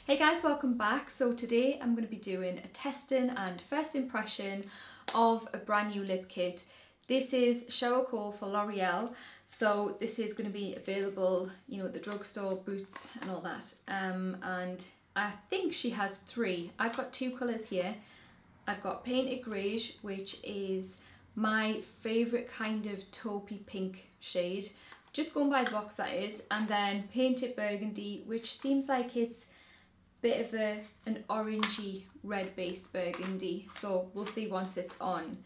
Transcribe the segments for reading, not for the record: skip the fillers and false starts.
Hey guys, welcome back. So today I'm going to be doing a testing and first impression of a brand new lip kit. This is Cheryl for Loreal. So this is going to be available, you know, at the drugstore, Boots and all that. And I think she has three. I've got two colours here. I've got Painted Greige, which is my favourite kind of taupey pink shade. Just going by the box, that is. And then Painted Burgundy, which seems like it's bit of an orangey red based burgundy, so we'll see once it's on.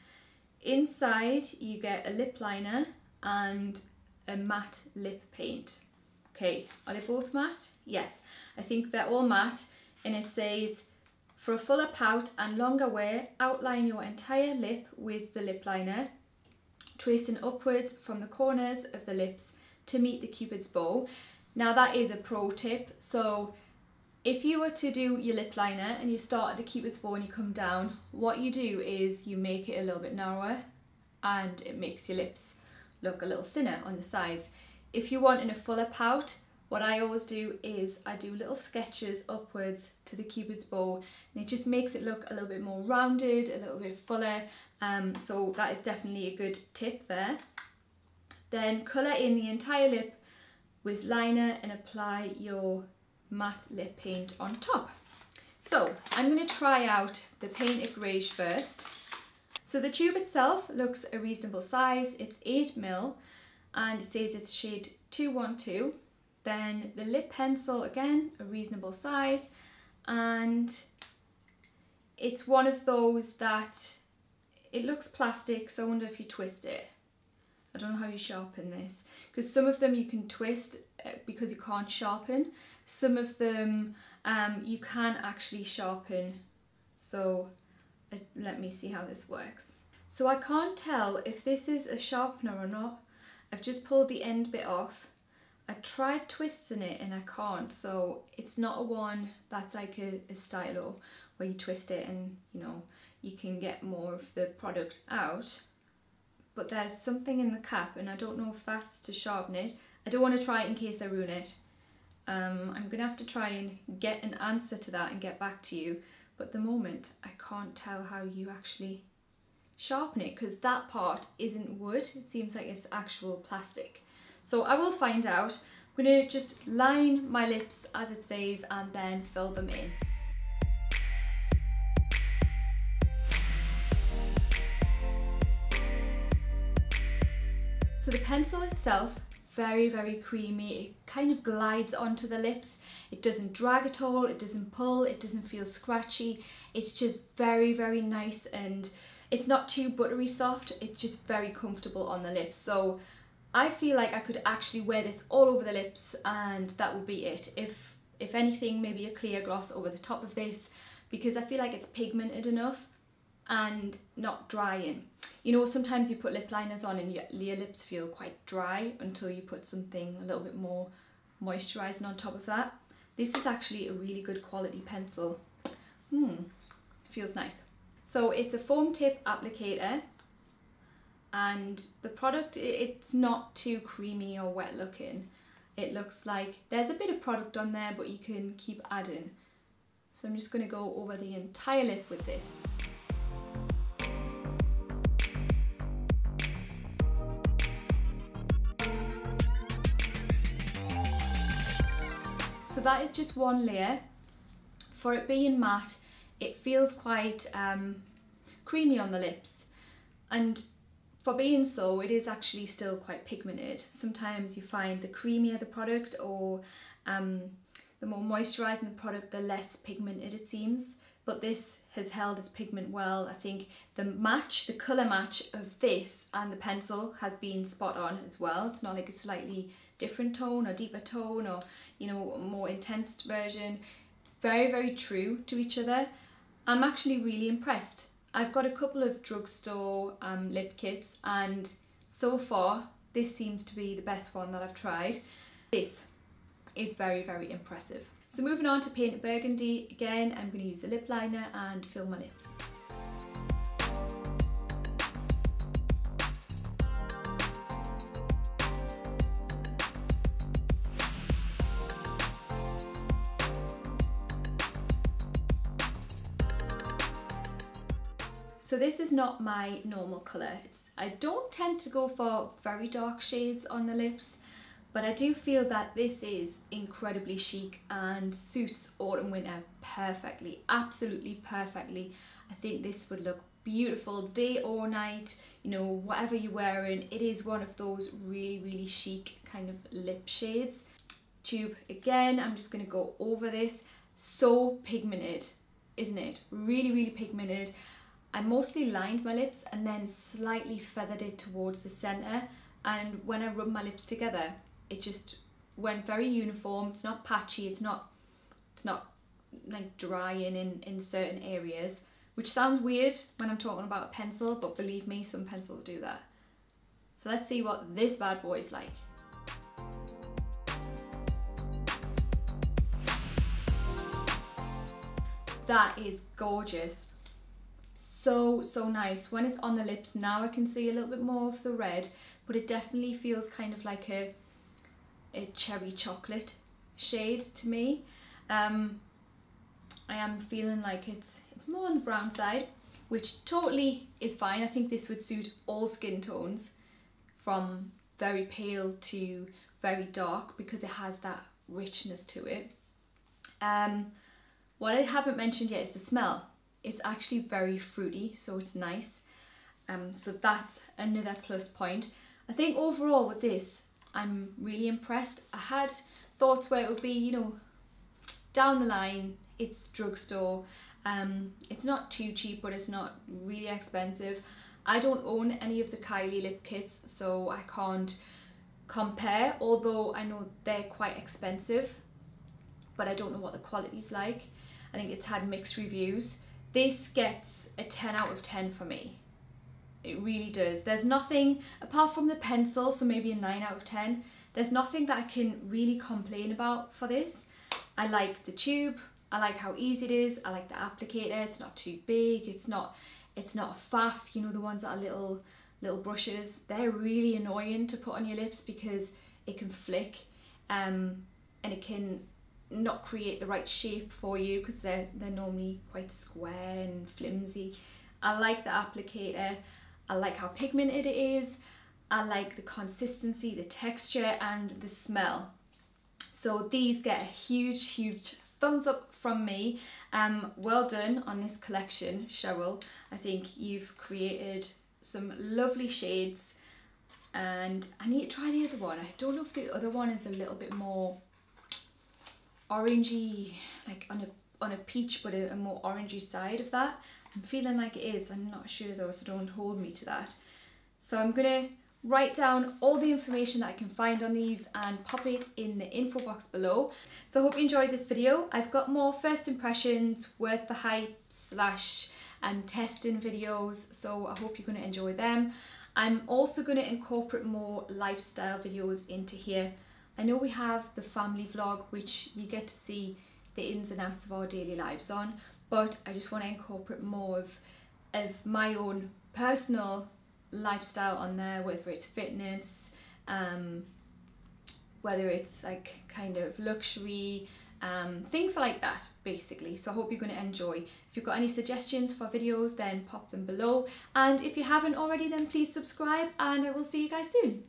Inside you get a lip liner and a matte lip paint. Okay, are they both matte? Yes, I think they're all matte, and it says, for a fuller pout and longer wear, outline your entire lip with the lip liner, tracing upwards from the corners of the lips to meet the cupid's bow. Now that is a pro tip. So if you were to do your lip liner and you start at the cupid's bow and you come down, what you do is you make it a little bit narrower and it makes your lips look a little thinner on the sides. If you want in a fuller pout, what I always do is I do little sketches upwards to the cupid's bow, and it just makes it look a little bit more rounded, a little bit fuller. So that is definitely a good tip there. Then colour in the entire lip with liner and apply your matte lip paint on top. So I'm going to try out the Painted Greige first. So the tube itself looks a reasonable size. It's 8mm and it says it's shade 212. Then the lip pencil, again, a reasonable size, and it's one of those that it looks plastic, so I wonder if you twist it. I don't know how you sharpen this, because some of them you can twist because you can't sharpen. Some of them you can actually sharpen. So let me see how this works. So I can't tell if this is a sharpener or not. I've just pulled the end bit off. I tried twisting it and I can't, so it's not a one that's like a stylo where you twist it and, you know, you can get more of the product out. But there's something in the cap and I don't know if that's to sharpen it. I don't want to try it in case I ruin it. I'm going to have to try and get an answer to that and get back to you. But at the moment, I can't tell how you actually sharpen it, because that part isn't wood. It seems like it's actual plastic. So I will find out. I'm going to just line my lips as it says and then fill them in. So the pencil itself, very, very creamy. It kind of glides onto the lips. It doesn't drag at all, it doesn't pull, it doesn't feel scratchy. It's just very, very nice, and it's not too buttery soft. It's just very comfortable on the lips. So I feel like I could actually wear this all over the lips and that would be it. If anything, maybe a clear gloss over the top of this, because I feel like it's pigmented enough and not drying. You know, sometimes you put lip liners on and your lips feel quite dry until you put something a little bit more moisturising on top of that. This is actually a really good quality pencil. Feels nice. So it's a foam tip applicator, and the product, it's not too creamy or wet looking. It looks like there's a bit of product on there, but you can keep adding. So I'm just going to go over the entire lip with this. So that is just one layer. For it being matte, it feels quite creamy on the lips, and for being so, it is actually still quite pigmented. Sometimes you find the creamier the product, or the more moisturising the product, the less pigmented it seems. But this has held its pigment well. I think the colour match of this and the pencil has been spot on as well. It's not like a slightly different tone or deeper tone, or, you know, a more intense version. Very, very true to each other. I'm actually really impressed. I've got a couple of drugstore lip kits, and so far this seems to be the best one that I've tried. This is very, very impressive. So moving on to Painted Burgundy, again I'm going to use a lip liner and fill my lips. So this is not my normal colour. I don't tend to go for very dark shades on the lips, but I do feel that this is incredibly chic and suits autumn winter perfectly, absolutely perfectly. I think this would look beautiful day or night, you know, whatever you're wearing. It is one of those really, really chic kind of lip shades. Tube again, I'm just going to go over this. So pigmented, isn't it? Really, really pigmented. I mostly lined my lips and then slightly feathered it towards the centre, and when I rubbed my lips together it just went very uniform. It's not patchy, it's not like drying in certain areas, which sounds weird when I'm talking about a pencil, but believe me, some pencils do that. So let's see what this bad boy is like. That is gorgeous. So nice. When it's on the lips now I can see a little bit more of the red, but it definitely feels kind of like a cherry chocolate shade to me. I am feeling like it's more on the brown side, which totally is fine. I think this would suit all skin tones from very pale to very dark because it has that richness to it. What I haven't mentioned yet is the smell. It's actually very fruity, so it's nice. So that's another plus point. I think overall with this, I'm really impressed. I had thoughts where it would be, you know, down the line, it's drugstore. It's not too cheap, but it's not really expensive. I don't own any of the Kylie lip kits, so I can't compare, although I know they're quite expensive, but I don't know what the quality's like. I think it's had mixed reviews. This gets a 10 out of 10 for me. It really does. There's nothing, apart from the pencil, so maybe a 9 out of 10, there's nothing that I can really complain about for this. I like the tube, I like how easy it is, I like the applicator, it's not too big, it's not a faff, you know, the ones that are little brushes. They're really annoying to put on your lips because it can flick and it can not create the right shape for you because they're normally quite square and flimsy. I like the applicator, I like how pigmented it is, I like the consistency, the texture and the smell. So these get a huge thumbs up from me. Well done on this collection, Cheryl. I think you've created some lovely shades and I need to try the other one. I don't know if the other one is a little bit more orangey, like on a peach, but a more orangey side of that. I'm feeling like it is. I'm not sure though, so don't hold me to that. So I'm gonna write down all the information that I can find on these and pop it in the info box below. So I hope you enjoyed this video. I've got more first impressions, worth the hype slash and testing videos, so I hope you're going to enjoy them. I'm also going to incorporate more lifestyle videos into here. I know we have the family vlog, which you get to see the ins and outs of our daily lives on, but I just want to incorporate more of my own personal lifestyle on there, whether it's fitness, whether it's like kind of luxury, things like that basically. So I hope you're going to enjoy. If you've got any suggestions for videos, then pop them below, and if you haven't already, then please subscribe, and I will see you guys soon.